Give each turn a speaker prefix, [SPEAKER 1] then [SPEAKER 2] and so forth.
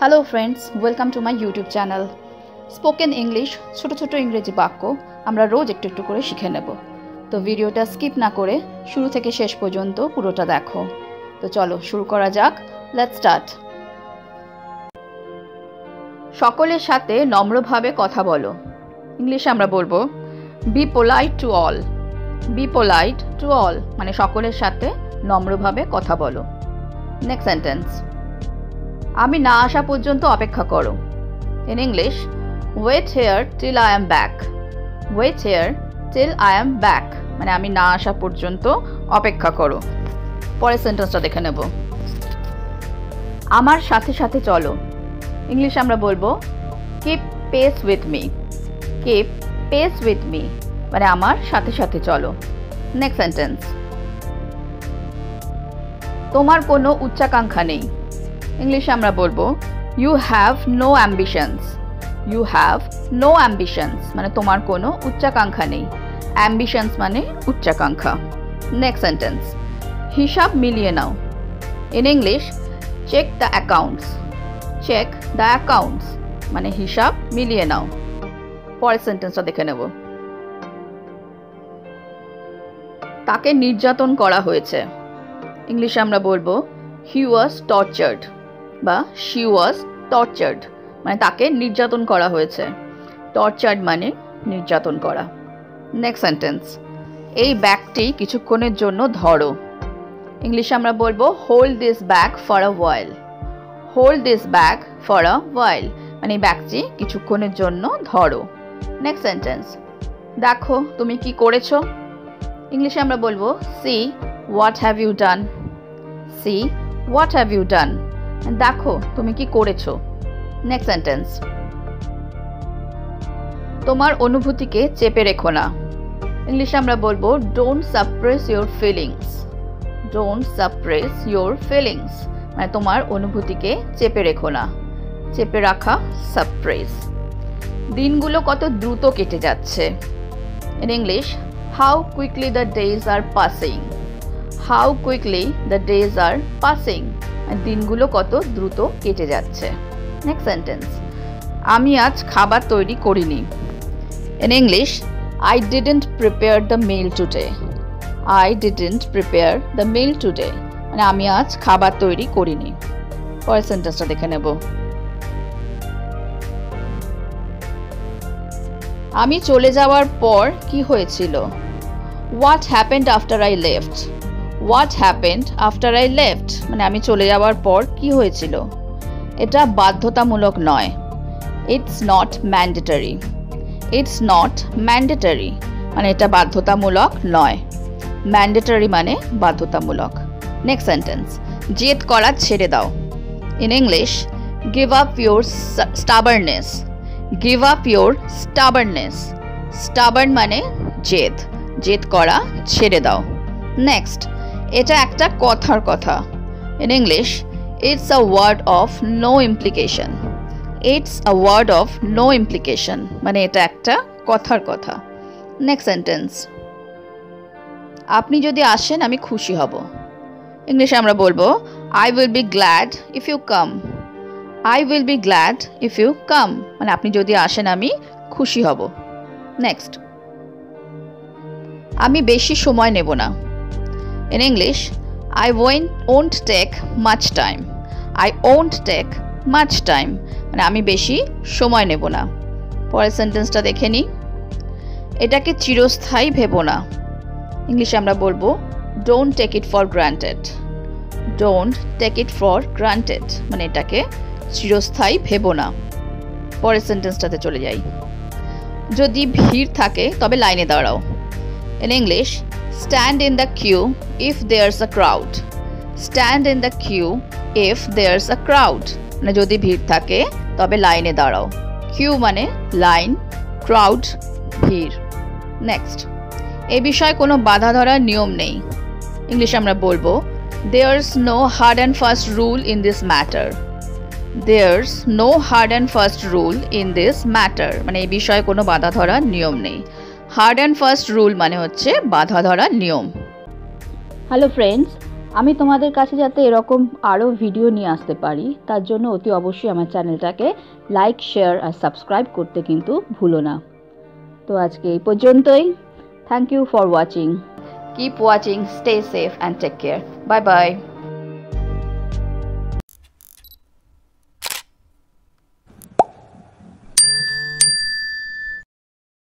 [SPEAKER 1] Hello friends, welcome to my YouTube channel spoken English. ছোটো ছোটো ইংরেজি বাক্য আমরা রোজ একটু একটু করে শিখে নেব। তো ভিডিওটা স্কিপ না করে শুরু থেকে শেষ পর্যন্ত পুরোটা দেখো। তো চলো শুরু করা যাক। Let's start. সকলের সাথে নম্রভাবে কথা বলো। ইংলিশে আমরা বলবো B polite to all. B polite to all মানে সকলের সাথে নম্রভাবে কথা বলো। নেক্সট সেন্টেন্স, আমি না আসা পর্যন্ত অপেক্ষা করো। In English, wait here till I am back. Wait here till I am back মানে আমি না আসা পর্যন্ত অপেক্ষা করো। পরের সেন্টেন্সটা দেখে নেব। আমার সাথে সাথে চলো। ইংলিশে আমরা বলবো keep pace with me. Keep pace with me মানে আমার সাথে সাথে চলো। নেক্সট সেন্টেন্স, তোমার কোনো উচ্চাকাঙ্ক্ষা নেই। ইংলিশে আমরা বলবো you have no ambitions. You have no ambitions মানে তোমার কোনো উচ্চাকাঙ্ক্ষা নেই। অ্যাম্বিশনস মানে উচ্চাকাঙ্ক্ষা। নেক্সট সেন্টেন্স, হিসাব মিলিয়ে নাও। In English, check the accounts. Check the accounts মানে হিসাব মিলিয়ে নাও। পরের সেন্টেন্সটা দেখে নেব। তাকে নির্যাতন করা হয়েছে। ইংলিশে আমরা বলবো হি ওয়াজ টর্চার্ড বা শি ওয়াজ টর্চার্ড মানে তাকে নির্যাতন করা হয়েছে। টর্চার্ড মানে নির্যাতন করা। নেক্সট সেন্টেন্স, এই ব্যাগটি কিছুক্ষণের জন্য ধরো। ইংলিশে আমরা বলবো hold this bag for a while. Hold this bag for a while মানে এই ব্যাগটি কিছুক্ষণের জন্য ধরো। নেক্সট সেন্টেন্স, দেখো তুমি কি করেছো। ইংলিশে আমরা বলবো see what have you done. See what have you done দেখো তুমি কি করেছো। নেক্সট সেন্টেন্স, তোমার অনুভূতিকে চেপে রেখো না। ইংলিশে আমরা বলবো don't suppress your feelings. Don't suppress your feelings মানে তোমার অনুভূতিকে চেপে রেখো না। চেপে রাখা সাপ্রেস। দিনগুলো কত দ্রুত কেটে যাচ্ছে। In English, how quickly the days are passing. How quickly the days are passing দিনগুলো কত দ্রুত কেটে যাচ্ছে। নেক্সট সেন্টেন্স, আমি আজ খাবার তৈরি করিনি। In English, I didn't prepare the meal today. I didn't prepare the meal today মানে আমি আজ খাবার তৈরি করিনি। পরের সেন্টেন্সটা দেখে নেব। আমি চলে যাওয়ার পর কি হয়েছিল। What happened after I left. What happened after I left মানে আমি চলে যাওয়ার পর কি হয়েছিল। এটা বাধ্যতামূলক নয়। It's not mandatory. It's not mandatory মানে এটা বাধ্যতামূলক নয়। ম্যান্ডেটরি মানে বাধ্যতামূলক। নেক্সট সেন্টেন্স, জেদ করা ছেড়ে দাও। In English, give up your stubbornness. Give up your stubbornness. Stubborn মানে জেদ। জেদ করা ছেড়ে দাও। নেক্সট, এটা একটা কথার কথা। In English, it's a word of no implication. It's a word of no implication মানে এটা একটা কথার কথা। নেক্সট সেন্টেন্স, আপনি যদি আসেন আমি খুশি হব। ইংলিশে আমরা বলবো I will be glad if you come. I will be glad if you come মানে আপনি যদি আসেন আমি খুশি হব। নেক্সট, আমি বেশি সময় নেব না। In English, I won't take much time. I won't take much time মানে আমি বেশি সময় নেব না। পরের সেন্টেন্সটা দেখে নিই। এটাকে চিরস্থায়ী ভেবো না। ইংলিশে আমরা বলবো don't take it for granted. Don't take it for granted মানে এটাকে চিরস্থায়ী ভেবো না। পরের সেন্টেন্সটাতে চলে যাই। যদি ভিড় থাকে তবে লাইনে দাঁড়াও। In English, stand in the queue if there's a crowd. Stand in the queue if there's a crowd মানে যদি ভিড় থাকে তবে লাইনে দাঁড়াও। কিউ মানে লাইন, ক্রাউড ভিড়। নেক্সট, এই বিষয়ে কোনো বাধা ধরার নিয়ম নেই। ইংলিশে আমরা বলবো there's no hard and fast rule in this matter. There's no hard and fast rule in this matter মানে এই বিষয়ে কোনো বাধা ধরার নিয়ম নেই। হার্ড অ্যান্ড ফাস্ট রুল মানে হচ্ছে বাধা ধরার নিয়ম। হ্যালো ফ্রেন্ডস, আমি তোমাদের কাছে যাতে এরকম আরও ভিডিও নিয়ে আসতে পারি তার জন্য অতি অবশ্যই আমার চ্যানেলটাকে লাইক, শেয়ার আর সাবস্ক্রাইব করতে কিন্তু ভুলো না। তো আজকে এই পর্যন্তই। Thank you for watching. Keep watching, stay safe and take care. Bye by.